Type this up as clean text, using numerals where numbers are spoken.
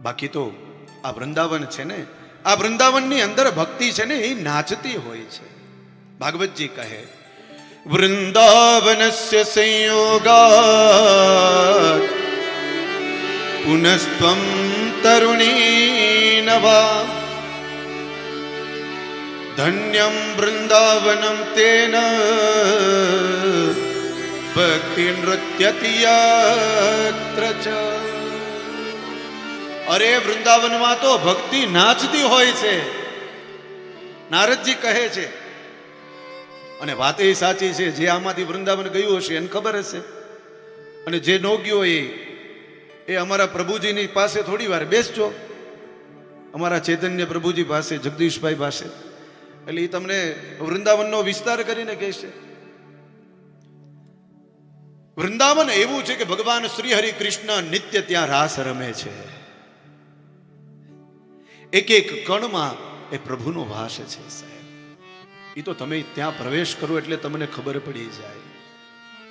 બાકી તો આ વૃંદાવન છે ને, આ વૃંદાવનની અંદર ભક્તિ છે ને એ નાચતી હોય છે. ભાગવતજી કહે વૃંદાવનસ્ય સંયોગાત પુનસ્ત્વમ તરુણી નવા ધન્યમ વૃંદાવનમ તેન ભક્તિ નૃત્યતિ યત્ર ચ. અરે વૃંદાવનમાં તો ભક્તિ નાચતી હોય છે, નારદજી કહે છે. અને વાત એ સાચી છે, જે આમાંથી વૃંદાવન ગયું હશે એને ખબર હશે, અને જે ન ગયો એ અમારા પ્રભુજીની પાસે થોડી વાર બેસજો, અમારા ચૈતન્ય પ્રભુજી પાસે, જગદીશભાઈ પાસે, એટલે એ તમને વૃંદાવનનો વિસ્તાર કરીને કહેશે. વૃંદાવન એવું છે કે ભગવાન શ્રી હરિ કૃષ્ણ નિત્ય ત્યાં રાસ રમે છે. એક એક કણમાં એ પ્રભુનો વાસ છે સાહેબ. એ તો તમે ત્યાં પ્રવેશ કરો એટલે તમને ખબર પડી જાય.